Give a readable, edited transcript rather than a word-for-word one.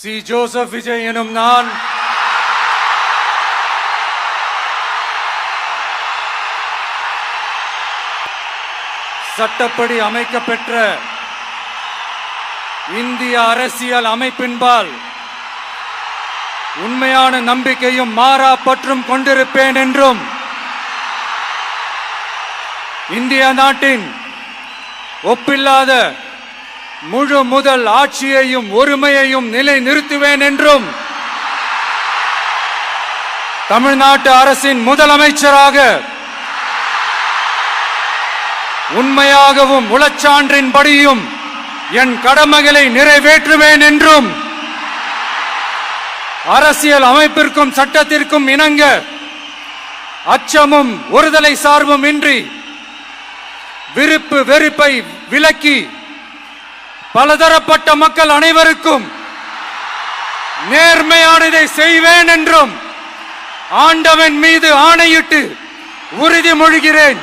C. Joseph Vijay எனும் நான் சட்டப்படி அமைக்கப்பெற்ற இந்திய அரசியல் அமைப்பின்பால் உண்மையான நம்பிக்கையும் மாறா பற்றும் கொண்டிருப்பேன் என்றும் இந்திய நாட்டின் ஒப்பில்லாத முழு முதல் ஆட்சியையும் ஒருமையையும் நிலை நிறுத்துவேன் என்றும் தமிழ்நாட்டு அரசின் முதலமைச்சராக உண்மையாகவும் உளச்சான்றின்படியும் என் கடமைகளை நிறைவேற்றுவேன் என்றும் அரசியல் அமைப்பிற்கும் சட்டத்திற்கும் இணங்க அச்சமும் ஒருதலை சார்பும் இன்றி விருப்பு வெறுப்பை விலக்கி பலதரப்பட்ட மக்கள் அனைவருக்கும் நேர்மையானதை செய்வேன் என்றும் ஆண்டவன் மீது ஆணையிட்டு உறுதிமொழிகிறேன்.